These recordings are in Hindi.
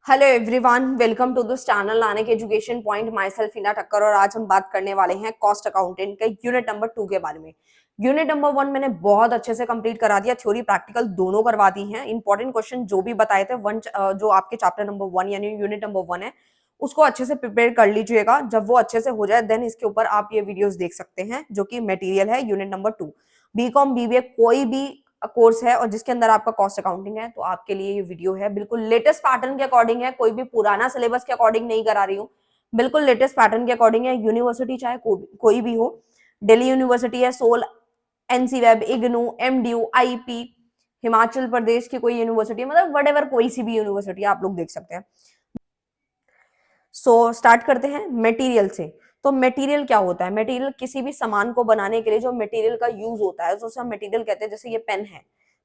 Hello everyone, welcome to this channel Nanak education point. Myself Hina Thakkar और आज हम बात करने वाले हैं कॉस्ट अकाउंटेंट का यूनिट नंबर 2 के बारे में। यूनिट नंबर 1 मैंने बहुत अच्छे से कंप्लीट करा दिया, थ्योरी प्रैक्टिकल दोनों करवा दी हैं। इंपॉर्टेंट क्वेश्चन जो भी बताए थे जो आपके चैप्टर नंबर 1 यानी यूनिट नंबर 1 है उसको अच्छे से प्रिपेयर कर लीजिएगा। जब वो अच्छे से हो जाए देन इसके ऊपर आप ये वीडियोस देख सकते हैं जो कि मटेरियल है यूनिट नंबर 2। बीकॉम बीबीए कोई भी कोर्स है और जिसके अंदर आपका कॉस्ट अकाउंटिंग है तो आपके लिए ये वीडियो है। बिल्कुल लेटेस्ट पैटर्न के अकॉर्डिंग है, कोई भी पुराना सिलेबस के अकॉर्डिंग नहीं करा रही हूँ, बिल्कुल लेटेस्ट पैटर्न के अकॉर्डिंग है। यूनिवर्सिटी चाहे कोई भी हो, दिल्ली यूनिवर्सिटी है, SOL, NC web, IGNOU, MDU, IP, Himachal Pradesh की कोई यूनिवर्सिटी है, मतलब वट कोई सी भी यूनिवर्सिटी आप लोग देख सकते हैं। स्टार्ट करते हैं मटेरियल से। तो मटेरियल क्या होता है? मटेरियल किसी भी सामान को बनाने के लिए जो मटेरियल का यूज होता है तो उसे हम मटेरियल कहते हैं। जैसे ये पेन है,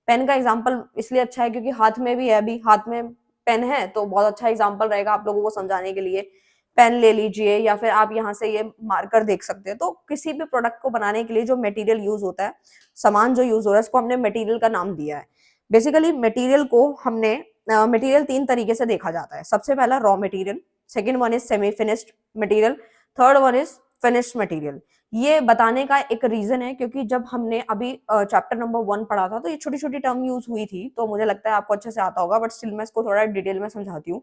पेन का एग्जांपल इसलिए अच्छा है क्योंकि हाथ में भी है, अभी हाथ में पेन है तो बहुत अच्छा एग्जांपल रहेगा आप लोगों को समझाने के लिए। पेन ले लीजिए या फिर आप यहाँ से ये मार्कर देख सकते हैं। तो किसी भी प्रोडक्ट को बनाने के लिए जो मटेरियल यूज होता है, सामान जो यूज हो रहा है, इसको हमने मटेरियल का नाम दिया है। बेसिकली मटेरियल को हमने मटेरियल 3 तरीके से देखा जाता है। सबसे पहला raw material, second one is semi finished material, third one is finished material. ये बताने का एक रीजन है क्योंकि जब हमने अभी चैप्टर नंबर 1 पढ़ा था तो ये छोटी छोटी टर्म यूज हुई थी, तो मुझे लगता है आपको अच्छे से आता होगा, बट स्टिल मैं इसको थोड़ा डिटेल में समझाती हूँ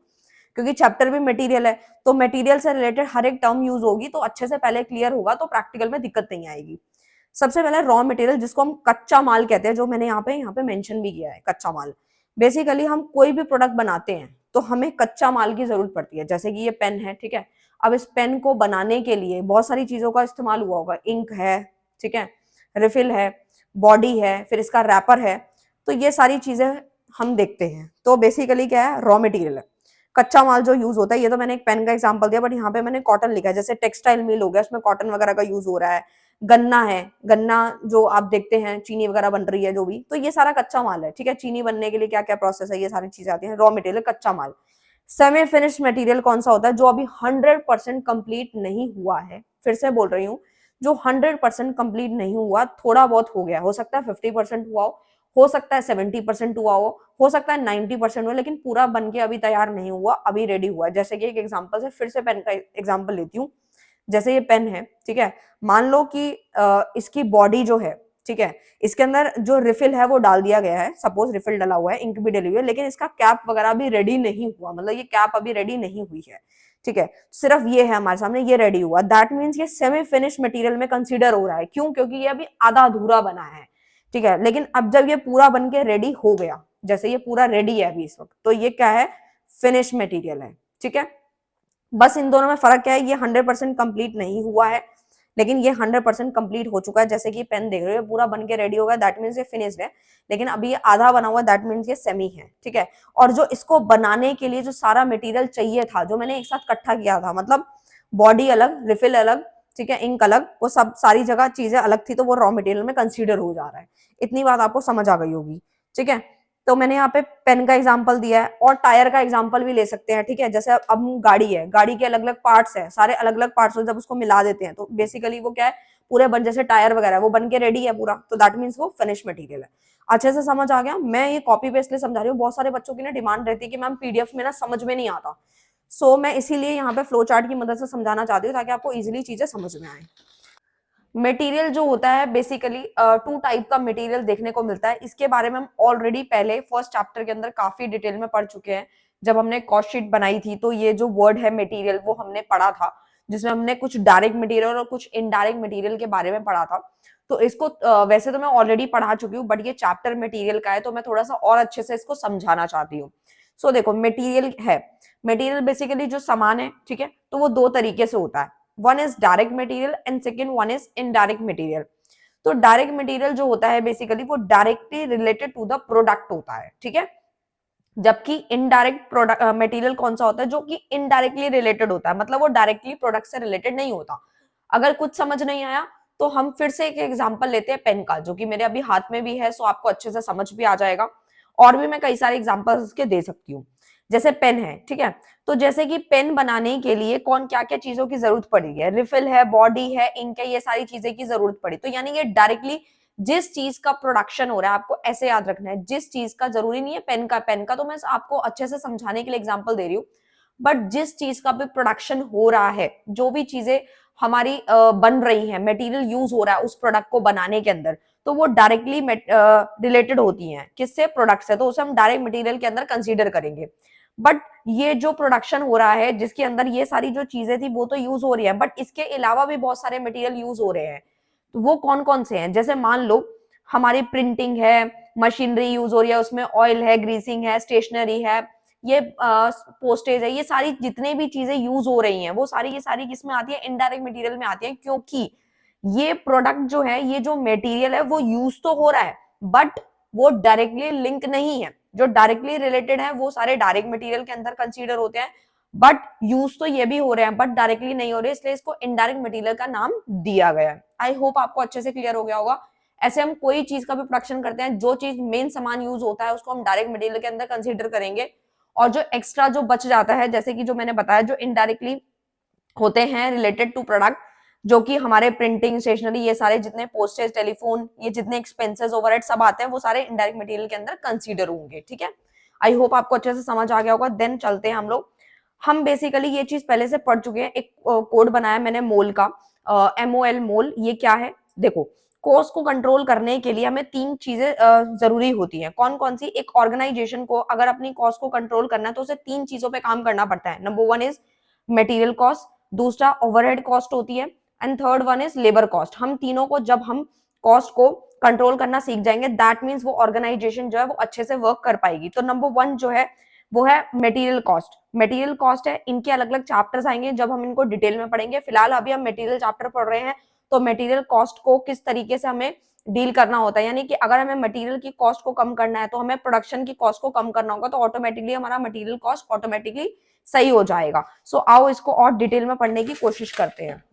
क्योंकि चैप्टर भी मटेरियल है। तो मटेरियल से रिलेटेड हर एक टर्म यूज होगी तो अच्छे से पहले क्लियर होगा तो प्रैक्टिकल में दिक्कत नहीं आएगी। सबसे पहले रॉ मटेरियल जिसको हम कच्चा माल कहते हैं, जो मैंने यहाँ पे मेंशन भी किया है, कच्चा माल। बेसिकली हम कोई भी प्रोडक्ट बनाते हैं तो हमें कच्चा माल की जरूरत पड़ती है। जैसे कि ये पेन है, ठीक है, अब इस पेन को बनाने के लिए बहुत सारी चीजों का इस्तेमाल हुआ होगा। इंक है, ठीक है, रिफिल है, बॉडी है, फिर इसका रैपर है। तो ये सारी चीजें हम देखते हैं। तो बेसिकली क्या है? रॉ मटेरियल है, कच्चा माल जो यूज होता है। ये तो मैंने एक पेन का एग्जांपल दिया, बट यहाँ पे मैंने कॉटन लिखा है। जैसे टेक्सटाइल मिल हो गया, उसमें कॉटन वगैरह का यूज हो रहा है। गन्ना है, गन्ना जो आप देखते हैं, चीनी वगैरह बन रही है जो भी, तो ये सारा कच्चा माल है। ठीक है, चीनी बनने के लिए क्या क्या प्रोसेस है, ये सारी चीजें आती है। रॉ मटेरियल, कच्चा माल। सेमी फिनिश्ड मटेरियल कौन सा होता है? जो अभी 100% कंप्लीट नहीं हुआ है। फिर से बोल रही हूँ, जो 100% कंप्लीट नहीं हुआ, थोड़ा बहुत हो गया, हो सकता है 50% हुआ हो सकता है 70% हुआ हो सकता है 90% हुआ, लेकिन पूरा बन के अभी तैयार नहीं हुआ, अभी रेडी हुआ है। जैसे कि एक एग्जांपल से फिर से पेन का एग्जांपल लेती हूँ। जैसे ये पेन है, ठीक है, मान लो कि इसकी बॉडी जो है, ठीक है, इसके अंदर जो रिफिल है वो डाल दिया गया है, सपोज रिफिल डाला हुआ है, इंक भी डली हुई है, लेकिन इसका कैप वगैरह भी रेडी नहीं हुआ, मतलब ये कैप अभी रेडी नहीं हुई है। ठीक है, सिर्फ ये है हमारे सामने, ये रेडी हुआ, दैट मीन्स ये सेमी फिनिश मटेरियल में कंसीडर हो रहा है। क्यों? क्योंकि ये अभी आधा अधूरा बना है। ठीक है, लेकिन अब जब ये पूरा बन के रेडी हो गया, जैसे ये पूरा रेडी है अभी इस वक्त, तो ये क्या है? फिनिश मटेरियल है। ठीक है, बस इन दोनों में फर्क क्या है? ये 100% कंप्लीट नहीं हुआ है, लेकिन ये 100% कंप्लीट हो चुका है। जैसे कि पेन देख रहे हो, पूरा बन के रेडी होगा, दैट मीन्स ये फिनिश्ड है। लेकिन अभी ये आधा बना हुआ, दैट मीन्स ये सेमी है। ठीक है, और जो इसको बनाने के लिए जो सारा मटेरियल चाहिए था, जो मैंने एक साथ इकट्ठा किया था, मतलब बॉडी अलग, रिफिल अलग, ठीक है, इंक अलग, वो सब सारी जगह चीजें अलग थी, तो वो रॉ मटेरियल में कंसीडर हो जा रहा है। इतनी बात आपको समझ आ गई होगी। ठीक है, तो मैंने यहाँ पे पेन का एग्जांपल दिया है और टायर का एग्जांपल भी ले सकते हैं। ठीक है, जैसे अब गाड़ी है, गाड़ी के अलग अलग पार्ट्स है, सारे अलग अलग पार्ट्स, जब उसको मिला देते हैं तो बेसिकली वो क्या है? पूरे बन, जैसे टायर वगैरह वो बन के रेडी है पूरा, तो दैट मीन्स वो फिनिश मटेरियल है। अच्छे से समझ आ गया? मैं ये कॉपी पेस्ट ले समझा रही हूँ। बहुत सारे बच्चों की ना डिमांड रहती है कि मैम पीडीएफ में ना समझ में नहीं आता, मैं इसीलिए यहाँ पे फ्लो चार्ट की मदद से समझाना चाहती हूँ ताकि आपको इजिली चीजें समझ में आए। मटेरियल जो होता है बेसिकली 2 टाइप का मटेरियल देखने को मिलता है। इसके बारे में हम ऑलरेडी पहले फर्स्ट चैप्टर के अंदर काफी डिटेल में पढ़ चुके हैं। जब हमने कॉस्ट शीट बनाई थी तो ये जो वर्ड है मटेरियल वो हमने पढ़ा था, जिसमें हमने कुछ डायरेक्ट मटेरियल और कुछ इनडायरेक्ट मटेरियल के बारे में पढ़ा था। तो इसको वैसे तो मैं ऑलरेडी पढ़ा चुकी हूँ, बट ये चैप्टर मटेरियल का है तो मैं थोड़ा सा और अच्छे से इसको समझाना चाहती हूँ। देखो, मटेरियल है, मटेरियल बेसिकली जो सामान है, ठीक है, तो वो 2 तरीके से होता है। One is direct material and second one is indirect material. तो डायरेक्ट मटेरियल जो होता है बेसिकली वो directly related to the product होता है। ठीक है, जबकि इनडायरेक्ट प्रोडक्ट मटेरियल कौन सा होता है? जो कि इनडायरेक्टली रिलेटेड होता है, मतलब वो डायरेक्टली प्रोडक्ट से रिलेटेड नहीं होता। अगर कुछ समझ नहीं आया तो हम फिर से एक एग्जांपल लेते हैं पेन का, जो कि मेरे अभी हाथ में भी है, सो आपको अच्छे से समझ भी आ जाएगा। और भी मैं कई सारे एग्जांपल्स के दे सकती हूँ। जैसे पेन है, ठीक है, तो जैसे कि पेन बनाने के लिए कौन क्या क्या चीजों की जरूरत पड़ी है? रिफिल है, बॉडी है, इंक है, ये सारी चीजें की जरूरत पड़ी, तो यानी ये डायरेक्टली जिस चीज का प्रोडक्शन हो रहा है, आपको ऐसे याद रखना है, जिस चीज का, जरूरी नहीं है पेन का तो मैं आपको अच्छे से समझाने के लिए एग्जाम्पल दे रही हूँ, बट जिस चीज का भी प्रोडक्शन हो रहा है, जो भी चीजें हमारी बन रही है, मटेरियल यूज हो रहा है उस प्रोडक्ट को बनाने के अंदर, तो वो डायरेक्टली रिलेटेड होती हैं किससे, प्रोडक्ट से, तो उसे हम डायरेक्ट मटेरियल के अंदर कंसीडर करेंगे। बट ये जो प्रोडक्शन हो रहा है जिसके अंदर ये सारी जो चीजें थी वो तो यूज हो रही है, बट इसके अलावा भी बहुत सारे मटेरियल यूज हो रहे हैं, तो वो कौन कौन से हैं, जैसे मान लो हमारी प्रिंटिंग है, मशीनरी यूज हो रही है, उसमें ऑयल है, ग्रीसिंग है, स्टेशनरी है, ये पोस्टेज है, ये सारी जितने भी चीजें यूज हो रही हैं वो सारी ये सारी किसमें आती है, इनडायरेक्ट मटेरियल में आती है, क्योंकि ये प्रोडक्ट जो है, ये जो मटेरियल है वो यूज तो हो रहा है, बट वो डायरेक्टली लिंक नहीं है, जो डायरेक्टली रिलेटेड है वो सारे डायरेक्ट मटेरियल के अंदर कंसीडर होते हैं, बट यूज तो ये भी हो रहे हैं बट डायरेक्टली नहीं हो रहे, इसलिए इसको इनडायरेक्ट मटेरियल का नाम दिया गया है। आई होप आपको अच्छे से क्लियर हो गया होगा। ऐसे हम कोई चीज का भी प्रोडक्शन करते हैं, जो चीज मेन सामान यूज होता है उसको हम डायरेक्ट मटेरियल के अंदर कंसीडर करेंगे, और जो एक्स्ट्रा जो बच जाता है, जैसे कि जो मैंने बताया, जो इनडायरेक्टली होते हैं रिलेटेड टू प्रोडक्ट, जो कि हमारे प्रिंटिंग, स्टेशनरी, ये सारे जितने पोस्टेज, टेलीफोन, ये जितने एक्सपेंसेस, ओवरहेड सब आते हैं, वो सारे इनडायरेक्ट मटेरियल के अंदर कंसीडर होंगे। ठीक है, आई होप आपको अच्छे से समझ आ गया होगा। देन चलते हैं हम लोग, हम बेसिकली ये चीज पहले से पढ़ चुके हैं, एक कोड बनाया मैंने मोल का, MOL मोल। ये क्या है, देखो, कॉस्ट को कंट्रोल करने के लिए हमें तीन चीजें जरूरी होती हैं। कौन कौन सी, एक ऑर्गेनाइजेशन को अगर अपनी कॉस्ट को कंट्रोल करना है तो उसे तीन चीजों पे काम करना पड़ता है। नंबर 1 इज मटेरियल कॉस्ट, दूसरा ओवरहेड कॉस्ट होती है, and third one is labour cost. हम तीनों को जब हम कॉस्ट को कंट्रोल करना सीख जाएंगे, दैट मीन्स वो ऑर्गेनाइजेशन जो है वो अच्छे से वर्क कर पाएगी। तो नंबर 1 जो है वो है मटेरियल कॉस्ट। मटेरियल कॉस्ट है, इनके अलग अलग चैप्टर्स आएंगे जब हम इनको डिटेल में पढ़ेंगे। फिलहाल अभी हम मटेरियल चैप्टर पढ़ रहे हैं, तो मटेरियल कॉस्ट को किस तरीके से हमें डील करना होता है, यानी कि अगर हमें मटेरियल की कॉस्ट को कम करना है तो हमें प्रोडक्शन की कॉस्ट को कम करना होगा, तो ऑटोमेटिकली हमारा मटेरियल कॉस्ट ऑटोमेटिकली सही हो जाएगा। सो आओ इसको और डिटेल में पढ़ने की कोशिश करते हैं।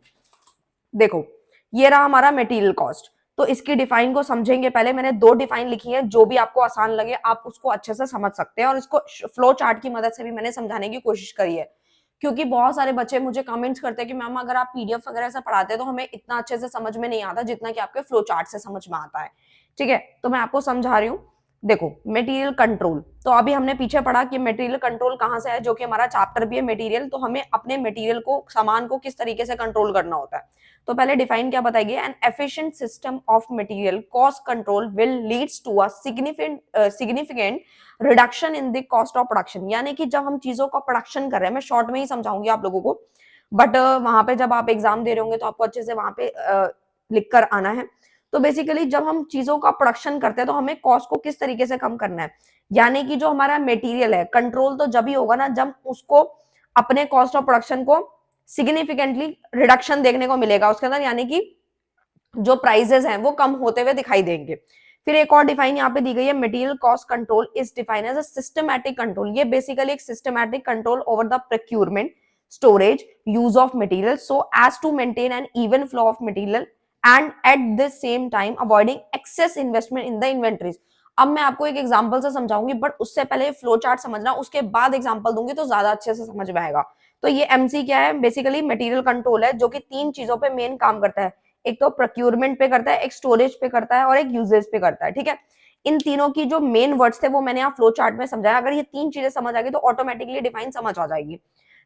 देखो, ये रहा हमारा मटेरियल कॉस्ट, तो इसकी डिफाइन को समझेंगे। पहले मैंने दो डिफाइन लिखी है, जो भी आपको आसान लगे आप उसको अच्छे से समझ सकते हैं, और इसको फ्लो चार्ट की मदद से भी मैंने समझाने की कोशिश करी है, क्योंकि बहुत सारे बच्चे मुझे कमेंट्स करते हैं कि मैम अगर आप PDF वगैरह से पढ़ाते हैं तो हमें इतना अच्छे से समझ में नहीं आता जितना कि आपके फ्लो चार्ट से समझ में आता है। ठीक है, तो मैं आपको समझा रही हूँ। देखो, मटेरियल कंट्रोल, तो अभी हमने पीछे पढ़ा कि मटेरियल कंट्रोल कहाँ से है, जो कि हमारा चैप्टर भी है मटेरियल। तो हमें अपने मटेरियल को, सामान को किस तरीके से कंट्रोल करना होता है, तो पहले डिफाइन क्या बताइए, an efficient system of material cost control will leads to a significant reduction in the cost of production. यानी कि जब हम चीजों का प्रोडक्शन कर रहे हैं, मैं शॉर्ट में ही समझाऊंगी आप लोगों को, बट वहां पे जब आप एग्जाम दे रहे होंगे तो आपको अच्छे से वहां पे लिख कर आना है। तो बेसिकली जब हम चीजों का प्रोडक्शन करते हैं तो हमें कॉस्ट को किस तरीके से कम करना है, यानी कि जो हमारा मटेरियल है, कंट्रोल तो जब ही होगा ना जब उसको अपने कॉस्ट ऑफ प्रोडक्शन को सिग्निफिकेंटली रिडक्शन देखने को मिलेगा उसके अंदर, यानी कि जो प्राइसेस हैं वो कम होते हुए दिखाई देंगे। फिर एक और डिफाइन यहाँ पे दी गई है, material cost control is defined as a systematic control. ये बेसिकली एक systematic control over the procurement, storage, use of material so as to maintain an even flow of material and at the same time avoiding excess investment in the inventories. अब मैं आपको एक एग्जांपल से समझाऊंगी, बट उससे पहले फ्लो चार्ट समझना, उसके बाद एग्जांपल दूंगी तो ज्यादा अच्छे से समझ में आएगा। तो ये MC क्या है, बेसिकली मटेरियल कंट्रोल है, जो कि तीन चीजों पे मेन काम करता है। एक तो प्रोक्यूरमेंट पे करता है, एक स्टोरेज पे करता है, और एक यूजेज पे करता है। ठीक है, इन तीनों की जो मेन वर्ड्स थे वो मैंने यहाँ फ्लो चार्ट में समझाया। अगर ये तीन चीजें समझ आ गई तो ऑटोमेटिकली डिफाइन समझ आ जाएगी।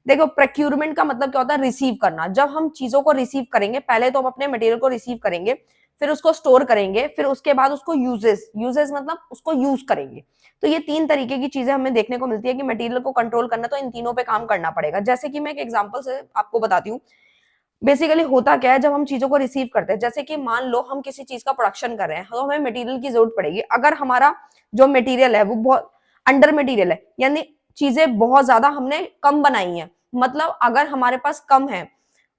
देखो, प्रोक्यूरमेंट का मतलब क्या होता है, रिसीव करना। जब हम चीजों को रिसीव करेंगे, पहले तो हम अपने मटेरियल को रिसीव करेंगे, फिर उसको स्टोर करेंगे, फिर उसके बाद उसको यूजेस मतलब उसको यूज करेंगे। तो ये तीन तरीके की चीजें हमें देखने को मिलती है कि मटेरियल को कंट्रोल करना तो इन तीनों पे काम करना पड़ेगा। जैसे कि मैं एक एग्जांपल से आपको बताती हूँ। बेसिकली होता क्या है, जब हम चीजों को रिसीव करते हैं, जैसे कि मान लो हम किसी चीज का प्रोडक्शन कर रहे हैं, तो हमें मटेरियल की जरूरत पड़ेगी। अगर हमारा जो मटेरियल है वो बहुत अंडर मटेरियल है, यानी चीजें बहुत ज्यादा हमने कम बनाई है, मतलब अगर हमारे पास कम है,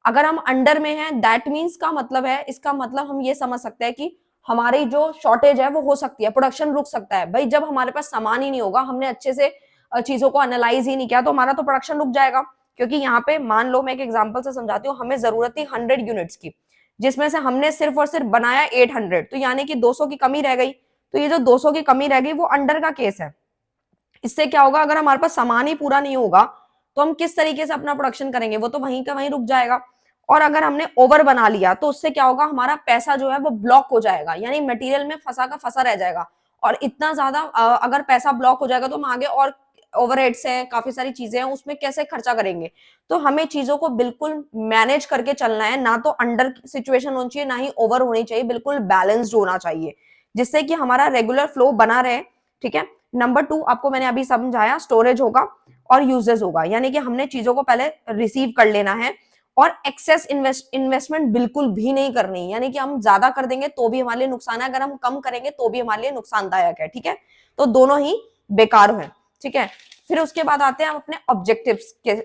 अगर हम अंडर में हैं, दैट मीन्स का मतलब है, इसका मतलब हम ये समझ सकते हैं कि हमारी जो शॉर्टेज है वो हो सकती है, प्रोडक्शन रुक सकता है। भाई जब हमारे पास सामान ही नहीं होगा, हमने अच्छे से चीजों को एनालाइज ही नहीं किया, तो हमारा तो प्रोडक्शन रुक जाएगा। क्योंकि यहाँ पे मान लो, मैं एक एग्जांपल से समझाती हूँ, हमें जरूरत थी 100 यूनिट्स की, जिसमें से हमने सिर्फ और सिर्फ बनाया 800, तो यानी कि 200 की कमी रह गई। तो ये जो 200 की कमी रह गई वो अंडर का केस है। इससे क्या होगा, अगर हमारे पास सामान ही पूरा नहीं होगा तो हम किस तरीके से अपना प्रोडक्शन करेंगे, वो तो वहीं का वहीं रुक जाएगा। और अगर हमने ओवर बना लिया तो उससे क्या होगा, हमारा पैसा जो है वो ब्लॉक हो जाएगा, यानी मटेरियल में फंसा का फंसा रह जाएगा। और इतना ज्यादा अगर पैसा ब्लॉक हो जाएगा तो हम आगे और ओवरहेड्स है, काफी सारी चीजें हैं, उसमें कैसे खर्चा करेंगे। तो हमें चीजों को बिल्कुल मैनेज करके चलना है, ना तो अंडर सिचुएशन होनी चाहिए, ना ही ओवर होनी चाहिए, बिल्कुल बैलेंस्ड होना चाहिए, जिससे कि हमारा रेगुलर फ्लो बना रहे। ठीक है। नंबर 2 आपको मैंने अभी समझाया, स्टोरेज होगा और यूजेस होगा, यानी कि हमने चीजों को पहले रिसीव कर लेना है और एक्सेस इन्वेस्टमेंट बिल्कुल भी नहीं करनी, यानी कि हम ज्यादा कर देंगे तो भी हमारे लिए नुकसान है, अगर हम कम करेंगे तो भी हमारे लिए नुकसानदायक है। ठीक है। तो दोनों ही बेकार है। ठीक है। फिर उसके बाद आते हैं हम अपने ऑब्जेक्टिव्स के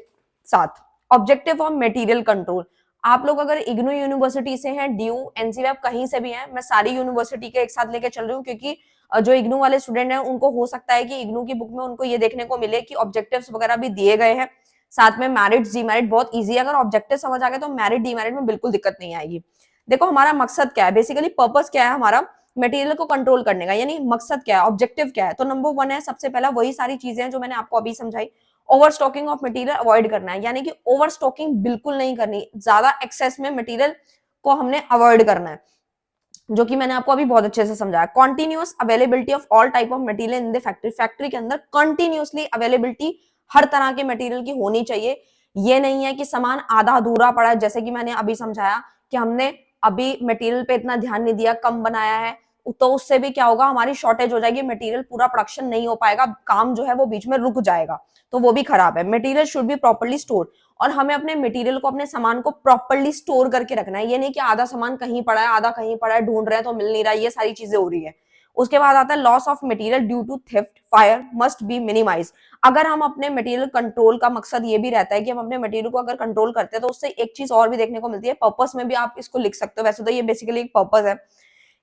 साथ। Objective of material control. आप लोग अगर इग्नू यूनिवर्सिटी से हैं, ड्यू, एनसीवेब कहीं से भी हैं, मैं सारी यूनिवर्सिटी के एक साथ लेके चल रही हूँ, क्योंकि जो इग्नू वाले स्टूडेंट हैं उनको हो सकता है कि इग्नू की बुक में उनको ये देखने को मिले कि ऑब्जेक्टिव्स वगैरह भी दिए गए हैं, साथ में मैरिट डीमेरिट बहुत इजी है। अगर ऑब्जेक्टिव समझ आ गए तो मैरिट डीमेरिट में बिल्कुल दिक्कत नहीं आएगी। देखो हमारा मकसद क्या है, बेसिकली पर्पस क्या है हमारा मटेरियल को कंट्रोल करने का, यानी मकसद क्या है, ऑब्जेक्टिव क्या है। तो नंबर 1 है सबसे पहला वही सारी चीजें जो मैंने आपको अभी समझाई, over stocking of material avoid करना है, यानी कि ओवर स्टॉकिंग बिल्कुल नहीं करनी, ज्यादा एक्सेस में मटेरियल को हमने अवॉइड करना है, जो कि मैंने आपको अभी बहुत अच्छे से समझाया। Continuous availability of all type of material in the factory. Factory के अंदर कंटिन्यूअसली अवेलेबिलिटी हर तरह के मटेरियल की होनी चाहिए। ये नहीं है कि सामान आधा अधूरा पड़ा है, जैसे कि मैंने अभी समझाया कि हमने अभी मटेरियल पे इतना ध्यान नहीं दिया, कम बनाया है, तो उससे भी क्या होगा, हमारी शॉर्टेज हो जाएगी, मटेरियल पूरा प्रोडक्शन नहीं हो पाएगा, काम जो है वो बीच में रुक जाएगा, तो वो भी खराब है। Material should be properly store, और हमें अपने मटेरियल को, अपने सामान को प्रॉपर्ली स्टोर करके रखना है। ये नहीं कि आधा सामान कहीं पड़ा है, आधा कहीं पड़ा है, ढूंढ रहे हैं तो मिल नहीं रहा है, ये सारी चीजें हो रही है। उसके बाद आता है loss of material due to theft fire must be minimise. अगर हम अपने मटेरियल कंट्रोल का मकसद ये भी रहता है कि हम अपने मटेरियल को अगर कंट्रोल करते हैं, तो उससे एक चीज और भी देखने को मिलती है, पर्पस में भी आप इसको लिख सकते हो, वैसे तो ये बेसिकली एक पर्पस है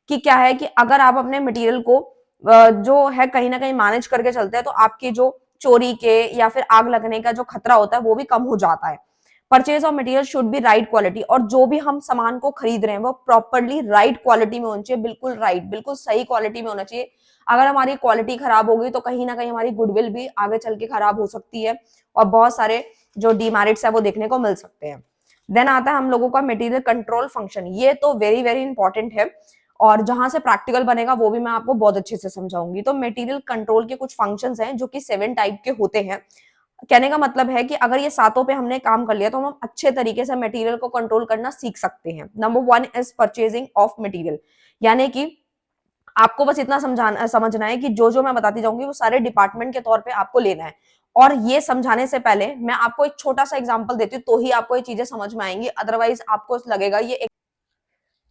कि क्या है कि अगर आप अपने मटेरियल को जो है कहीं ना कहीं मैनेज करके चलते हैं, तो आपकी जो चोरी के या फिर आग लगने का जो खतरा होता है वो भी कम हो जाता है। Purchase of material should be right quality, और जो भी हम सामान को खरीद रहे हैं वो प्रॉपरली राइट क्वालिटी में होना चाहिए, बिल्कुल राइट, बिल्कुल सही क्वालिटी में होना चाहिए। अगर हमारी क्वालिटी खराब होगी तो कहीं ना कहीं हमारी गुडविल भी आगे चल के खराब हो सकती है, और बहुत सारे जो डीमेरिट्स है वो देखने को मिल सकते हैं। देन आता है हम लोगों का मटेरियल कंट्रोल फंक्शन। ये तो वेरी वेरी इंपॉर्टेंट है, और जहां से प्रैक्टिकल बनेगा वो भी मैं आपको बहुत अच्छे से समझाऊंगी। तो मटेरियल कंट्रोल के कुछ फंक्शंस हैं जो कि 7 टाइप के होते हैं। कहने का मतलब है कि अगर ये सातों पे हमने काम कर लिया तो हम अच्छे तरीके से मटेरियल को कंट्रोल करना सीख सकते हैं। Number 1 is purchasing of material, यानी कि आपको बस इतना समझना है कि जो जो मैं बताती जाऊंगी वो सारे डिपार्टमेंट के तौर पे आपको लेना है। और ये समझाने से पहले मैं आपको एक छोटा सा एग्जांपल देती हूँ, तो ही आपको ये चीजें समझ में आएंगी, अदरवाइज आपको लगेगा ये।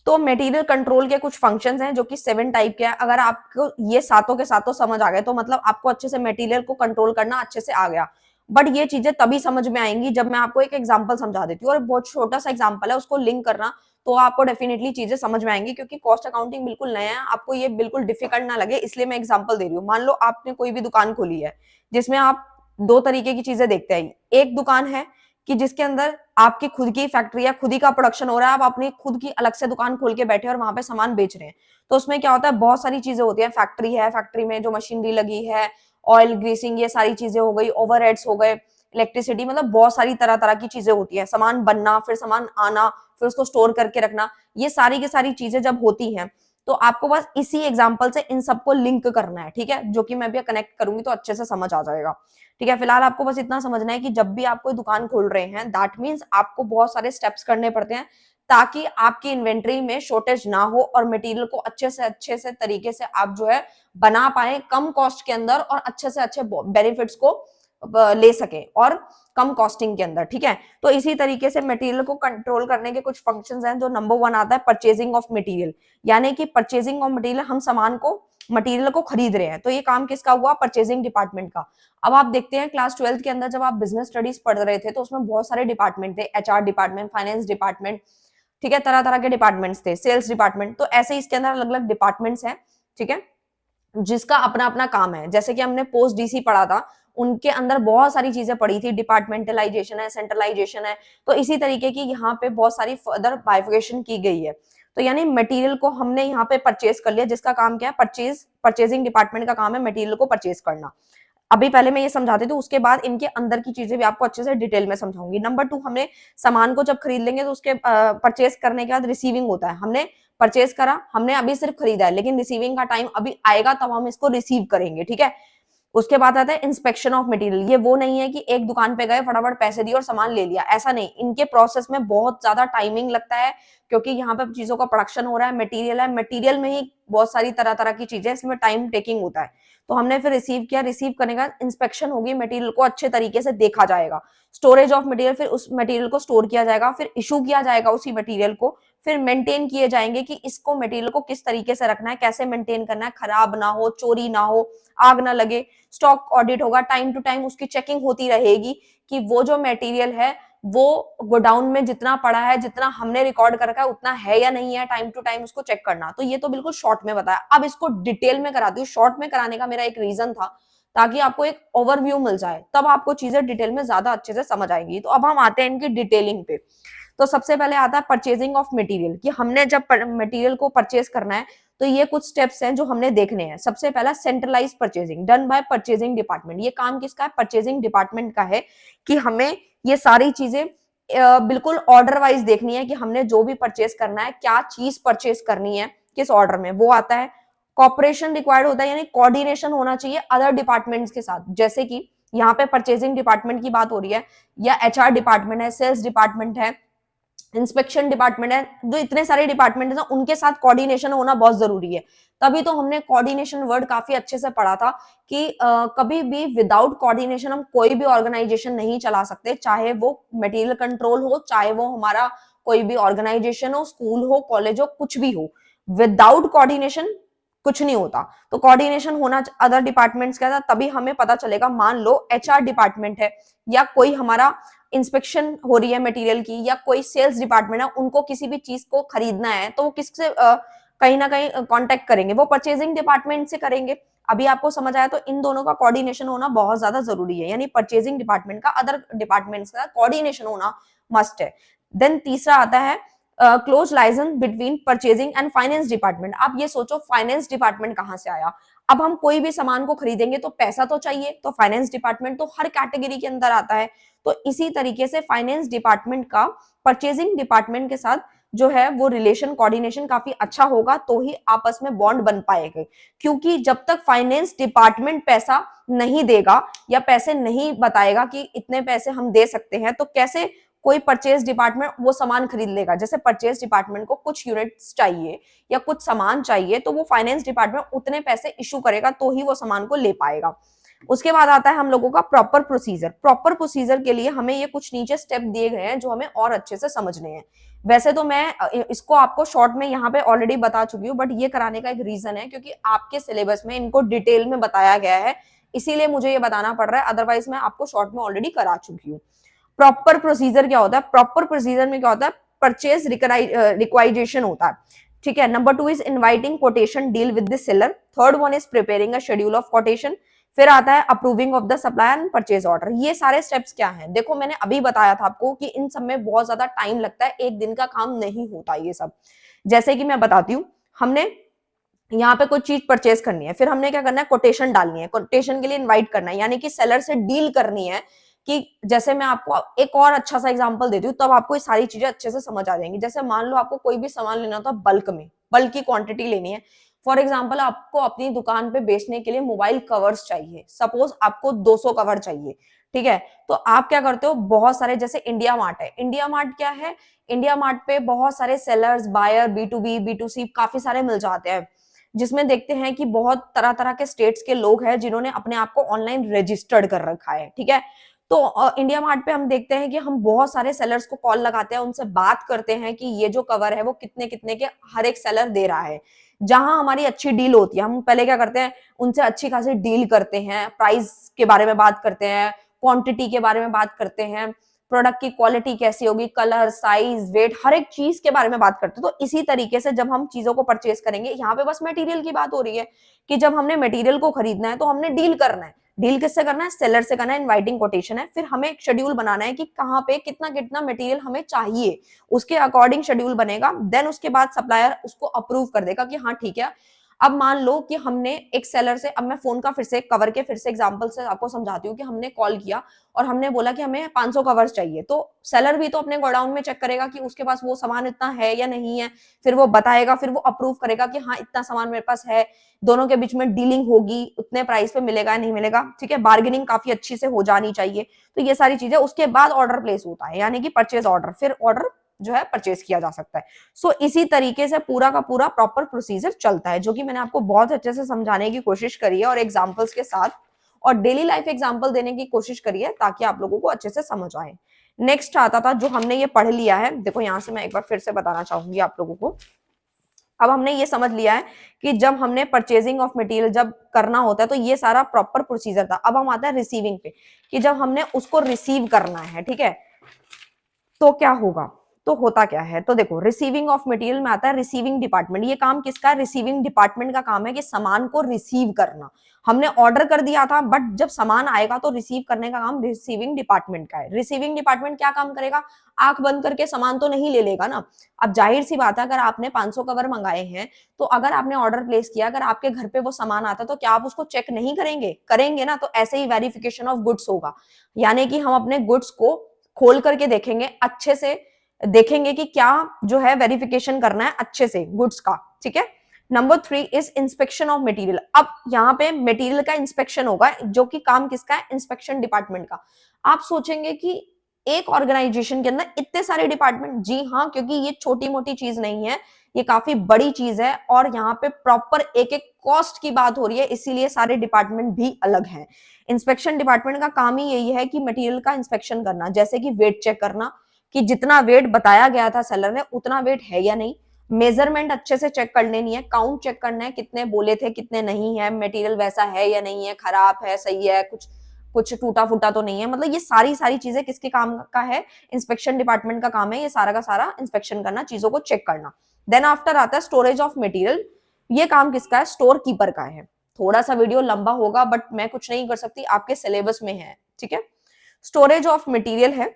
तो मटेरियल कंट्रोल के कुछ फंक्शंस हैं जो कि 7 टाइप के हैं। अगर आपको ये सातों के सातों समझ आ गए तो मतलब आपको अच्छे से मटेरियल को कंट्रोल करना अच्छे से आ गया। बट ये चीजें तभी समझ में आएंगी जब मैं आपको एक एग्जांपल समझा देती हूँ, और बहुत छोटा सा एग्जांपल है, उसको लिंक करना, तो आपको डेफिनेटली चीजें समझ में आएंगी, क्योंकि कॉस्ट अकाउंटिंग बिल्कुल नया है, आपको ये बिल्कुल डिफिकल्ट ना लगे, इसलिए मैं एग्जाम्पल दे रही हूँ। मान लो आपने कोई भी दुकान खोली है जिसमें आप 2 तरीके की चीजें देखते हैं। एक दुकान है कि जिसके अंदर आपकी खुद की फैक्ट्री है, खुद ही का प्रोडक्शन हो रहा है, आप अपनी खुद की अलग से दुकान खोल के बैठे और वहां पे सामान बेच रहे हैं। तो उसमें क्या होता है, बहुत सारी चीजें होती है, फैक्ट्री है, फैक्ट्री में जो मशीनरी लगी है, ऑयल ग्रीसिंग, ये सारी चीजें हो गई, ओवरहेड्स हो गए, इलेक्ट्रिसिटी, मतलब बहुत सारी तरह तरह की चीजें होती है, सामान बनना, फिर सामान आना, फिर उसको स्टोर करके रखना, ये सारी की सारी चीजें जब होती हैं तो आपको बस इसी एग्जाम्पल से इन सबको लिंक करना है। ठीक है, जो कि मैं भी कनेक्ट करूंगी तो अच्छे से समझ आ जाएगा। ठीक है, फिलहाल आपको बस इतना समझना है कि जब भी आप कोई दुकान खोल रहे हैं, दैट मीन्स आपको बहुत सारे स्टेप्स करने पड़ते हैं ताकि आपकी इन्वेंट्री में शॉर्टेज ना हो और मटेरियल को अच्छे से तरीके से आप जो है बना पाए कम कॉस्ट के अंदर, और अच्छे से अच्छे बेनिफिट्स को ले सके और कम कॉस्टिंग के अंदर। ठीक है, तो इसी तरीके से मटेरियल को कंट्रोल करने के कुछ फंक्शंस हैं। जो नंबर 1 आता है परचेजिंग ऑफ मटेरियल, यानी कि परचेजिंग ऑफ मटेरियल, हम सामान को, मटेरियल को खरीद रहे हैं, तो ये काम किसका हुआ, परचेजिंग डिपार्टमेंट का। अब आप देखते हैं क्लास 12th के अंदर जब आप बिजनेस स्टडीज पढ़ रहे थे तो उसमें बहुत सारे डिपार्टमेंट थे, एचआर डिपार्टमेंट, फाइनेंस डिपार्टमेंट, ठीक है, तरह तरह के डिपार्टमेंट्स थे, सेल्स डिपार्टमेंट, तो ऐसे इसके अंदर अलग अलग डिपार्टमेंट्स हैं। ठीक है, जिसका अपना अपना काम है। जैसे कि हमने पोस्ट डीसी पढ़ा था, उनके अंदर बहुत सारी चीजें पड़ी थी, डिपार्टमेंटलाइजेशन है, सेंट्रलाइजेशन है, तो इसी तरीके की यहाँ पे बहुत सारी फर्दर बाइफिकेशन की गई है। तो यानी मटेरियल को हमने यहाँ पे परचेज कर लिया, जिसका काम क्या है, परचेजिंग डिपार्टमेंट का काम है मटेरियल को परचेज करना। अभी पहले मैं ये समझाती थी, उसके बाद इनके अंदर की चीजें भी आपको अच्छे से डिटेल में समझाऊंगी। नंबर 2, हमने सामान को जब खरीद लेंगे तो उसके परचेज करने के बाद रिसीविंग होता है। हमने परचेज करा, हमने अभी सिर्फ खरीदा है, लेकिन रिसीविंग का टाइम अभी आएगा, तब हम इसको रिसीव करेंगे, ठीक है। उसके बाद आता है इंस्पेक्शन ऑफ मटेरियल। ये वो नहीं है कि एक दुकान पे गए, फटाफट पैसे दिए और सामान ले लिया, ऐसा नहीं। इनके प्रोसेस में बहुत ज्यादा टाइमिंग लगता है, क्योंकि यहाँ पे चीजों का प्रोडक्शन हो रहा है, मटेरियल है, मटेरियल में ही बहुत सारी तरह तरह की चीजें, इसमें टाइम टेकिंग होता है। तो हमने फिर रिसीव किया, रिसीव करने का इंस्पेक्शन होगी, मटेरियल को अच्छे तरीके से देखा जाएगा। स्टोरेज ऑफ मटेरियल, फिर उस मटेरियल को स्टोर किया जाएगा, फिर इशू किया जाएगा उसी मटेरियल को, फिर मेंटेन किए जाएंगे कि इसको मटेरियल को किस तरीके से रखना है, कैसे मेंटेन करना है, खराब ना हो, चोरी ना हो, आग ना लगे। स्टॉक ऑडिट होगा, टाइम टू टाइम उसकी चेकिंग होती रहेगी कि वो जो मटेरियल है वो गोडाउन में जितना पड़ा है, जितना हमने रिकॉर्ड कर रखा है उतना है या नहीं है, टाइम टू टाइम उसको चेक करना। तो ये तो बिल्कुल शॉर्ट में बताया। अब इसको डिटेल में कराती हूँ। शॉर्ट में कराने का मेरा एक रीजन था, ताकि आपको एक ओवरव्यू मिल जाए, तब आपको चीजें डिटेल में ज्यादा अच्छे से समझ आएंगी। तो अब हम आते हैं इनकी डिटेलिंग पे। तो सबसे पहले आता है परचेजिंग ऑफ मटेरियल, कि हमने जब मटेरियल को परचेज करना है तो ये कुछ स्टेप्स हैं जो हमने देखने हैं। सबसे पहला centralise purchasing done by purchasing department. ये काम किसका है? परचेजिंग डिपार्टमेंट का है, कि हमें ये सारी चीजें बिल्कुल ऑर्डर वाइज देखनी है, कि हमने जो भी परचेज करना है, क्या चीज परचेज करनी है, किस ऑर्डर में, वो आता है। कॉपरेशन रिक्वायर्ड होता है, यानी कोऑर्डिनेशन होना चाहिए अदर डिपार्टमेंट्स के साथ। जैसे कि यहाँ पे परचेजिंग डिपार्टमेंट की बात हो रही है, या एचआर डिपार्टमेंट है, सेल्स डिपार्टमेंट है, इंस्पेक्शन डिपार्टमेंट है, जो इतने सारे डिपार्टमेंट है, उनके साथ कोऑर्डिनेशन होना बहुत जरूरी है। तभी तो हमने कोऑर्डिनेशन वर्ड काफी अच्छे से पढ़ा था, कि कभी भी विदाउट कोऑर्डिनेशन हम कोई भी ऑर्गेनाइजेशन नहीं चला सकते, चाहे वो मटेरियल कंट्रोल हो, चाहे वो हमारा कोई भी ऑर्गेनाइजेशन हो, स्कूल हो, कॉलेज हो, कुछ भी हो, विदाउट कोऑर्डिनेशन कुछ नहीं होता। तो कोऑर्डिनेशन होना अदर डिपार्टमेंट्स के साथ, तभी हमें पता चलेगा। मान लो एचआर डिपार्टमेंट है, या कोई हमारा इंस्पेक्शन हो रही है मटेरियल की, या कोई सेल्स डिपार्टमेंट है, उनको किसी भी चीज को खरीदना है, तो वो किससे कहीं ना कहीं कांटेक्ट करेंगे, वो परचेजिंग डिपार्टमेंट से करेंगे। अभी आपको समझ आया? तो इन दोनों का कोऑर्डिनेशन होना बहुत ज्यादा जरूरी है, यानी परचेजिंग डिपार्टमेंट का अदर डिपार्टमेंट्स का कोऑर्डिनेशन होना मस्ट है। देन तीसरा आता है close liaisons between purchasing and finance department. आप ये सोचो, फाइनेंस डिपार्टमेंट कहां से आया? अब हम कोई भी सामान को खरीदेंगे तो पैसा तो चाहिए, तो फाइनेंस डिपार्टमेंट तो हर कैटेगरी के अंदर आता है। तो इसी तरीके से फाइनेंस डिपार्टमेंट का परचेजिंग डिपार्टमेंट के साथ जो है वो रिलेशन, कोऑर्डिनेशन काफी अच्छा होगा, तो ही आपस में बॉन्ड बन पाएगा। क्योंकि जब तक फाइनेंस डिपार्टमेंट पैसा नहीं देगा, या पैसे नहीं बताएगा कि इतने पैसे हम दे सकते हैं, तो कैसे कोई परचेज डिपार्टमेंट वो सामान खरीद लेगा? जैसे परचेज डिपार्टमेंट को कुछ यूनिट्स चाहिए या कुछ सामान चाहिए, तो वो फाइनेंस डिपार्टमेंट उतने पैसे इशू करेगा, तो ही वो सामान को ले पाएगा। उसके बाद आता है हम लोगों का प्रॉपर प्रोसीजर। प्रॉपर प्रोसीजर के लिए हमें ये कुछ नीचे स्टेप दिए गए हैं, जो हमें और अच्छे से समझने हैं। वैसे तो मैं इसको आपको शॉर्ट में यहाँ पे ऑलरेडी बता चुकी हूँ, बट ये कराने का एक रीजन है, क्योंकि आपके सिलेबस में इनको डिटेल में बताया गया है, इसीलिए मुझे ये बताना पड़ रहा है, अदरवाइज मैं आपको शॉर्ट में ऑलरेडी करा चुकी हूँ। प्रॉपर प्रोसीजर क्या होता है? प्रॉपर प्रोसीजर में क्या होता है? परचेज रिक्वाइजेशन होता है, ठीक है। Number 2 is inviting quotation deal with the seller. Third one is preparing a schedule of quotation. फिर आता है approving of the supply and purchase order. ये सारे स्टेप्स क्या हैं? देखो, मैंने अभी बताया था आपको कि इन सब में बहुत ज्यादा टाइम लगता है, एक दिन का काम नहीं होता ये सब। जैसे कि मैं बताती हूँ, हमने यहाँ पे कोई चीज परचेज करनी है, फिर हमने क्या करना है? कोटेशन डालनी है, कोटेशन के लिए इनवाइट करना है, यानी कि सेलर से डील करनी है। कि जैसे मैं आपको एक और अच्छा सा एग्जांपल देती हूँ, तब आपको ये सारी चीजें अच्छे से समझ आ जाएंगी। जैसे मान लो आपको कोई भी सामान लेना था बल्क में, बल्क की क्वांटिटी लेनी है। फॉर एग्जाम्पल, आपको अपनी दुकान पे बेचने के लिए मोबाइल कवर्स चाहिए, सपोज आपको 200 कवर चाहिए, ठीक है। तो आप क्या करते हो? बहुत सारे, जैसे इंडिया मार्ट है, इंडिया मार्ट क्या है? इंडिया मार्ट पे बहुत सारे सेलर्स, बायर, B2B, B2C काफी सारे मिल जाते हैं, जिसमें देखते हैं कि बहुत तरह तरह के स्टेट्स के लोग हैं जिन्होंने अपने आप को ऑनलाइन रजिस्टर्ड कर रखा है, ठीक है। तो इंडिया मार्ट पे हम देखते हैं कि हम बहुत सारे सेलर्स को कॉल लगाते हैं, उनसे बात करते हैं कि ये जो कवर है वो कितने कितने के हर एक सेलर दे रहा है। जहां हमारी अच्छी डील होती है, हम पहले क्या करते हैं? उनसे अच्छी खासी डील करते हैं, प्राइस के बारे में बात करते हैं, क्वांटिटी के बारे में बात करते हैं, प्रोडक्ट की क्वालिटी कैसी होगी, कलर, साइज, वेट, हर एक चीज के बारे में बात करते हैं। तो इसी तरीके से जब हम चीजों को परचेज करेंगे, यहाँ पे बस मटेरियल की बात हो रही है, कि जब हमने मटेरियल को खरीदना है तो हमने डील करना है। डील किससे करना है? सेलर से करना है, इनवाइटिंग कोटेशन है। फिर हमें एक शेड्यूल बनाना है कि कहाँ पे कितना कितना मटेरियल हमें चाहिए, उसके अकॉर्डिंग शेड्यूल बनेगा। देन उसके बाद सप्लायर उसको अप्रूव कर देगा कि हाँ ठीक है, अब मान लो कि हमने एक सेलर से, अब मैं फोन का फिर से कवर के फिर से एग्जांपल से आपको समझाती हूँ कि हमने कॉल किया और हमने बोला कि हमें 500 कवर्स चाहिए, तो सेलर भी तो अपने गोडाउन में चेक करेगा कि उसके पास वो सामान इतना है या नहीं है, फिर वो बताएगा, फिर वो अप्रूव करेगा कि हाँ इतना सामान मेरे पास है, दोनों के बीच में डीलिंग होगी, उतने प्राइस पे मिलेगा या नहीं मिलेगा, ठीक है, बार्गेनिंग काफी अच्छी से हो जानी चाहिए। तो ये सारी चीजें, उसके बाद ऑर्डर प्लेस होता है, यानी कि परचेज ऑर्डर, फिर ऑर्डर जो है परचेज किया जा सकता है। सो इसी तरीके से पूरा का पूरा प्रॉपर प्रोसीजर चलता है, जो कि मैंने आपको बहुत अच्छे से समझाने की कोशिश करी है और एग्जांपल्स के साथ, और डेली लाइफ एग्जांपल देने की कोशिश करी है ताकि आप लोगों को अच्छे से समझ आए। नेक्स्ट आता था जो हमने ये पढ़ लिया है, देखो यहां से मैं एक बार फिर से बताना चाहूंगी आप लोगों को। अब हमने ये समझ लिया है कि जब हमने परचेजिंग ऑफ मटेरियल जब करना होता है तो ये सारा प्रॉपर प्रोसीजर था। अब हम आते हैं रिसीविंग पे, कि जब हमने उसको रिसीव करना है, ठीक है, तो क्या होगा, तो होता क्या है, तो देखो रिसीविंग ऑफ मटेरियल में आता है रिसीविंग डिपार्टमेंट। ये काम किसका है, रिसीविंग डिपार्टमेंट का काम है कि सामान को रिसीव करना। हमने ऑर्डर कर दिया था, बट जब सामान आएगा तो रिसीव करने का काम रिसीविंग डिपार्टमेंट का है। रिसीविंग डिपार्टमेंट क्या काम करेगा, आंख बंद करके सामान तो नहीं ले लेगा ना। अब जाहिर सी बात है, अगर आपने 500 कवर मंगाए हैं, तो अगर आपने ऑर्डर प्लेस किया, अगर आपके घर पे वो सामान आता है, तो क्या आप उसको चेक नहीं करेंगे, करेंगे ना। तो ऐसे ही वेरिफिकेशन ऑफ गुड्स होगा, यानी कि हम अपने गुड्स को खोल करके देखेंगे, अच्छे से देखेंगे कि क्या जो है वेरिफिकेशन करना है अच्छे से गुड्स का, ठीक है। Number 3 is inspection of material. अब यहाँ पे मटेरियल का इंस्पेक्शन होगा, जो कि काम किसका है, इंस्पेक्शन डिपार्टमेंट का। आप सोचेंगे कि एक ऑर्गेनाइजेशन के अंदर इतने सारे डिपार्टमेंट, जी हाँ, क्योंकि ये छोटी मोटी चीज नहीं है, ये काफी बड़ी चीज है, और यहाँ पे प्रॉपर एक एक कॉस्ट की बात हो रही है, इसीलिए सारे डिपार्टमेंट भी अलग हैं। इंस्पेक्शन डिपार्टमेंट का काम ही यही है कि मटेरियल का इंस्पेक्शन करना, जैसे कि वेट चेक करना, कि जितना वेट बताया गया था सेलर ने उतना वेट है या नहीं, मेजरमेंट अच्छे से चेक कर लेनी है, काउंट चेक करना है, कितने बोले थे कितने नहीं है, मटेरियल वैसा है या नहीं है, खराब है सही है, कुछ कुछ टूटा फूटा तो नहीं है, मतलब ये सारी सारी चीजें किसके काम का है, इंस्पेक्शन डिपार्टमेंट का काम है, ये सारा का सारा इंस्पेक्शन करना, चीजों को चेक करना। देन आफ्टर आता है स्टोरेज ऑफ मटेरियल। ये काम किसका है, स्टोर कीपर का है। थोड़ा सा वीडियो लंबा होगा, बट मैं कुछ नहीं कर सकती, आपके सिलेबस में है, ठीक है। स्टोरेज ऑफ मटेरियल है,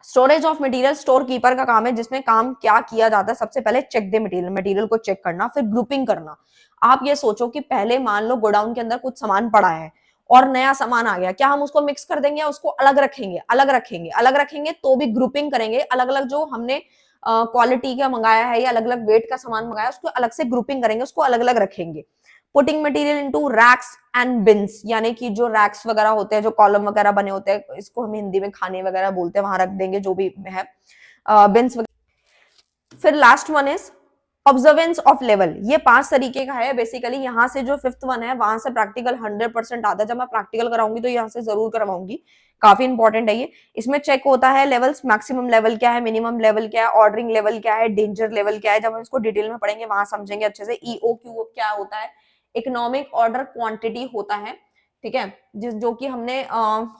storage of material store keeper का काम है, जिसमें काम क्या किया जाता है, सबसे पहले चेक दे मटेरियल, मटेरियल को चेक करना, फिर ग्रुपिंग करना। आप ये सोचो कि पहले मान लो गोडाउन के अंदर कुछ सामान पड़ा है और नया सामान आ गया, क्या हम उसको मिक्स कर देंगे या उसको अलग रखेंगे, अलग रखेंगे, अलग रखेंगे, तो भी ग्रुपिंग करेंगे, अलग अलग जो हमने क्वालिटी का मंगाया है या अलग अलग वेट का सामान मंगाया उसको अलग से ग्रुपिंग करेंगे, उसको अलग अलग रखेंगे। Putting material into racks and bins, यानी कि जो रैक्स वगैरह होते हैं, जो कॉलम वगैरह बने होते हैं, इसको हम हिंदी में खाने वगैरह बोलते हैं, वहां रख देंगे जो भी है, बिन्स। फिर last one is observance of level. ये 5 तरीके का है बेसिकली। यहाँ से जो 5th वन है वहां से प्रैक्टिकल 100% आता है। जब मैं प्रैक्टिकल कराऊंगी तो यहाँ से जरूर करवाऊंगी, काफी इंपॉर्टेंट है ये। इसमें चेक होता है लेवल्स, मैक्सिमम लेवल क्या है, मिनिमम लेवल क्या है, ऑर्डरिंग लेवल क्या है, डेंजर लेवल क्या है। जब हम इसको डिटेल में पढ़ेंगे वहां समझेंगे अच्छे से। EOQ क्या होता है, इकोनॉमिक ऑर्डर क्वांटिटी होता है, ठीक है, जिस जो कि हमने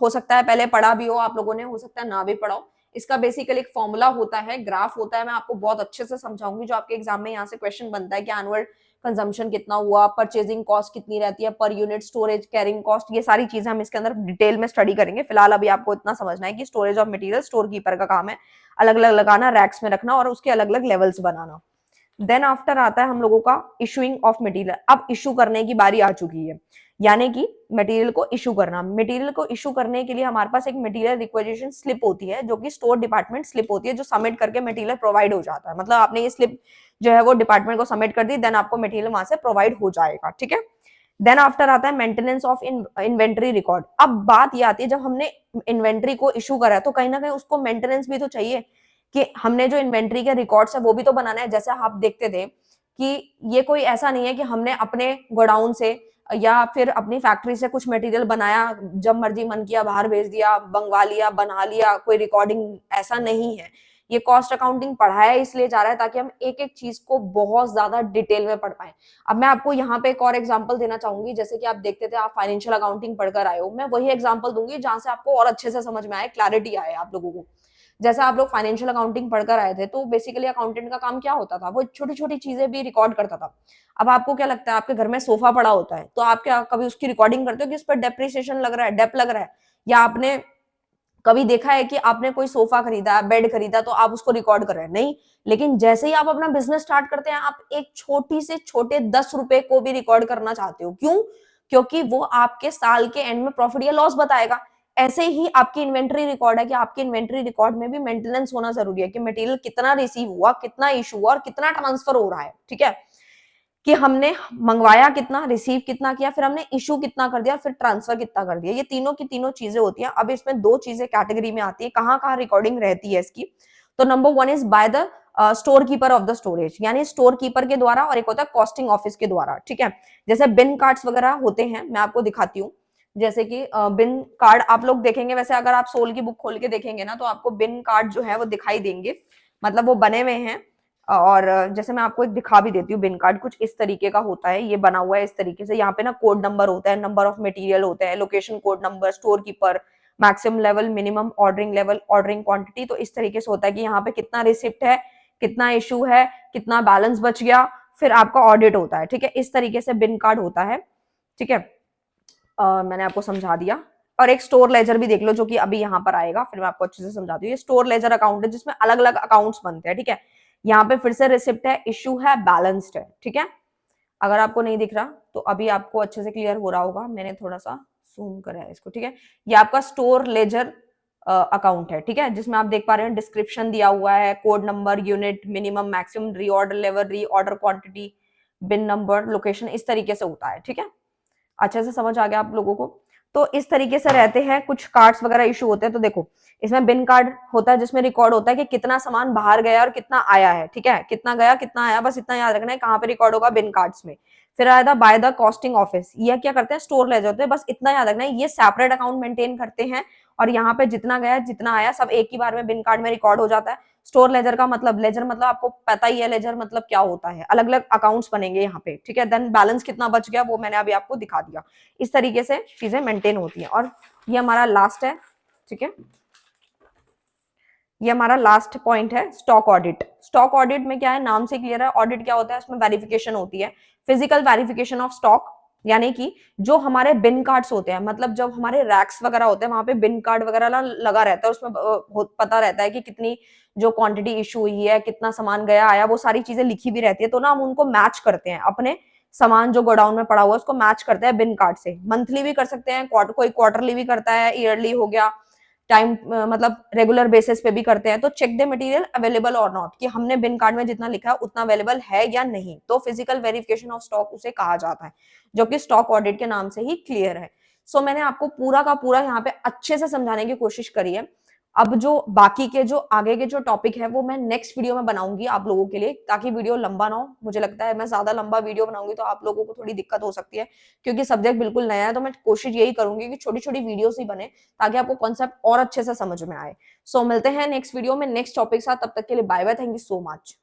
हो सकता है पहले पढ़ा भी हो आप लोगों ने, हो सकता है ना भी पढ़ा हो। इसका बेसिकली एक फॉर्मूला होता है, ग्राफ होता है, मैं आपको बहुत अच्छे से समझाऊंगी, जो आपके एग्जाम में यहाँ से क्वेश्चन बनता है कि एनुअल कंजम्पशन कितना हुआ, परचेजिंग कॉस्ट कितनी रहती है, per unit storage carrying cost, ये सारी चीजें हम इसके अंदर डिटेल में स्टडी करेंगे। फिलहाल अभी आपको इतना समझना है कि storage of material store keeper का काम है, अलग अलग लगाना, रैक्स में रखना और उसके अलग अलग लेवल्स बनाना। देन आफ्टर आता है हम लोगों का इशूइंग ऑफ मटेरियल। अब इशू करने की बारी आ चुकी है, यानी कि मटेरियल को इशू करना। मटेरियल को इशू करने के लिए हमारे पास एक मटेरियल रिक्वेजिशन स्लिप होती है, जो कि स्टोर डिपार्टमेंट स्लिप होती है, जो सबमिट करके मटेरियल प्रोवाइड हो जाता है। मतलब आपने ये स्लिप जो है वो डिपार्टमेंट को सबमिट कर दी, देन आपको मटेरियल वहां से प्रोवाइड हो जाएगा, ठीक है। देन आफ्टर आता है मेंटेनेंस ऑफ इन्वेंट्री रिकॉर्ड। अब बात ये आती है, जब हमने इन्वेंट्री को इशू करा है तो कहीं ना कहीं उसको मेंटेनेंस भी तो चाहिए, कि हमने जो इन्वेंट्री के रिकॉर्ड्स है वो भी तो बनाना है। जैसे आप देखते थे कि ये कोई ऐसा नहीं है कि हमने अपने गोडाउन से या फिर अपनी फैक्ट्री से कुछ मटेरियल बनाया, जब मर्जी मन किया बाहर भेज दिया, मंगवा लिया, बना लिया, कोई रिकॉर्डिंग, ऐसा नहीं है। ये कॉस्ट अकाउंटिंग पढ़ाया इसलिए जा रहा है ताकि हम एक एक चीज को बहुत ज्यादा डिटेल में पढ़ पाए। अब मैं आपको यहाँ पे एक और एग्जांपल देना चाहूंगी। जैसे कि आप देखते थे, आप फाइनेंशियल अकाउंटिंग पढ़कर आए हो, मैं वही एग्जांपल दूंगी जहां से आपको और अच्छे से समझ में आए, क्लैरिटी आए आप लोगों को। जैसा आप लोग फाइनेंशियल अकाउंटिंग पढ़कर आए थे, तो बेसिकली अकाउंटेंट का काम क्या होता था, वो छोटी छोटी चीजें भी रिकॉर्ड करता था। अब आपको क्या लगता है, आपके घर में सोफा पड़ा होता है, तो आप क्या कभी उसकी रिकॉर्डिंग करते हो कि उस पर डेप्रिसिएशन लग रहा है, डेप लग रहा है, या आपने कभी देखा है कि आपने कोई सोफा खरीदा, बेड खरीदा तो आप उसको रिकॉर्ड कर रहे हैं? नहीं। लेकिन जैसे ही आप अपना बिजनेस स्टार्ट करते हैं, आप एक छोटी से छोटे 10 रुपए को भी रिकॉर्ड करना चाहते हो। क्यों? क्योंकि वो आपके साल के एंड में प्रॉफिट या लॉस बताएगा। ऐसे ही आपकी इन्वेंटरी रिकॉर्ड है कि आपकी इन्वेंटरी रिकॉर्ड में भी मेंटेनेंस होना जरूरी है कि मटेरियल कितना रिसीव हुआ, कितना इशू हुआ और कितना ट्रांसफर हो रहा है। ठीक है, कि हमने मंगवाया कितना, रिसीव कितना किया, फिर हमने इशू कितना कर दिया, फिर ट्रांसफर कितना कर दिया। ये तीनों की तीनों चीजें होती हैं। अब इसमें दो चीजें कैटेगरी में आती है, कहाँ कहाँ रिकॉर्डिंग रहती है इसकी। तो number one is by the store keeper of the storage, यानी स्टोर कीपर के द्वारा, और एक होता है कॉस्टिंग ऑफिस के द्वारा। ठीक है, जैसे बिन कार्ड्स वगैरह होते हैं, मैं आपको दिखाती हूँ। जैसे कि बिन कार्ड आप लोग देखेंगे, वैसे अगर आप सोल की बुक खोल के देखेंगे ना, तो आपको बिन कार्ड जो है वो दिखाई देंगे, मतलब वो बने हुए हैं। और जैसे मैं आपको एक दिखा भी देती हूँ, बिन कार्ड कुछ इस तरीके का होता है, ये बना हुआ है इस तरीके से। यहाँ पे ना कोड नंबर होता है, नंबर ऑफ मटेरियल होता है, location code number, store keeper, maximum level, minimum ordering level, ordering quantity. तो इस तरीके से होता है कि यहाँ पे कितना रिसिप्ट है, कितना इशू है, कितना बैलेंस बच गया, फिर आपका ऑडिट होता है। ठीक है, इस तरीके से बिन कार्ड होता है। ठीक है, मैंने आपको समझा दिया। और एक स्टोर लेजर भी देख लो, जो कि अभी यहाँ पर आएगा, फिर मैं आपको अच्छे से समझा दूँ। ये स्टोर लेजर अकाउंट है जिसमें अलग अलग अकाउंट्स बनते हैं। ठीक है, यहाँ पे फिर से रिसिप्ट है, इशू है, बैलेंस्ड है। ठीक है, अगर आपको नहीं दिख रहा तो अभी आपको अच्छे से क्लियर हो रहा होगा, मैंने थोड़ा सा जूम करा है इसको। ठीक है, ये आपका स्टोर लेजर अकाउंट है। ठीक है, जिसमें आप देख पा रहे हैं डिस्क्रिप्शन दिया हुआ है, code number, unit, minimum, maximum, reorder level, reorder quantity, bin number, location, इस तरीके से होता है। ठीक है, अच्छे से समझ आ गया आप लोगों को। तो इस तरीके से रहते हैं, कुछ कार्ड्स वगैरह इशू होते हैं। तो देखो, इसमें बिन कार्ड होता है जिसमें रिकॉर्ड होता है कि कितना सामान बाहर गया और कितना आया है। ठीक है, कितना गया कितना आया, बस इतना याद रखना है। कहाँ पे रिकॉर्ड होगा? बिन कार्ड्स में। फिर आया था बाय द कॉस्टिंग ऑफिस, ये क्या करते हैं? स्टोर ले जाते हैं। बस इतना याद रखना है, ये सेपरेट अकाउंट मेंटेन करते हैं, और यहाँ पे जितना गया जितना आया सब एक ही बार में बिन कार्ड में रिकॉर्ड हो जाता है। स्टोर लेजर का मतलब, लेजर मतलब आपको पता ही है लेजर मतलब क्या होता है, अलग अलग अकाउंट्स बनेंगे यहाँ पे। ठीक है, देन बैलेंस कितना बच गया वो मैंने अभी आपको दिखा दिया। इस तरीके से चीजें मेंटेन होती हैं। और ये हमारा लास्ट है। ठीक है, ये हमारा लास्ट पॉइंट है, स्टॉक ऑडिट। स्टॉक ऑडिट में क्या है, नाम से क्लियर है। ऑडिट क्या होता है? उसमें वेरिफिकेशन होती है, फिजिकल वेरिफिकेशन ऑफ स्टॉक, यानी कि जो हमारे बिन कार्ड्स होते हैं, मतलब जब हमारे रैक्स वगैरह होते हैं वहां पे बिन कार्ड वगैरह लगा रहता है, उसमें पता रहता है कि कितनी जो क्वांटिटी इशू हुई है, कितना सामान गया आया, वो सारी चीजें लिखी भी रहती है। तो ना हम उनको मैच करते हैं, अपने सामान जो गोडाउन में पड़ा हुआ है उसको मैच करते हैं बिन कार्ड से। मंथली भी कर सकते हैं, कोई क्वार्टरली भी करता है, ईयरली हो गया, टाइम मतलब रेगुलर बेसिस पे भी करते हैं। तो चेक द मटेरियल अवेलेबल और नॉट, कि हमने बिन कार्ड में जितना लिखा है उतना अवेलेबल है या नहीं। तो फिजिकल वेरिफिकेशन ऑफ स्टॉक उसे कहा जाता है, जो कि स्टॉक ऑडिट के नाम से ही क्लियर है। सो मैंने आपको पूरा का पूरा यहाँ पे अच्छे से समझाने की कोशिश करी है। अब जो बाकी के जो आगे के जो टॉपिक है वो मैं नेक्स्ट वीडियो में बनाऊंगी आप लोगों के लिए, ताकि वीडियो लंबा ना हो। मुझे लगता है मैं ज्यादा लंबा वीडियो बनाऊंगी तो आप लोगों को थोड़ी दिक्कत हो सकती है, क्योंकि सब्जेक्ट बिल्कुल नया है। तो मैं कोशिश यही करूंगी कि छोटी छोटी वीडियोस ही बने, ताकि आपको कॉन्सेप्ट और अच्छे से समझ में आए। सो मिलते हैं नेक्स्ट वीडियो में नेक्स्ट टॉपिक साथ, तब तक के लिए bye bye, thank you so much.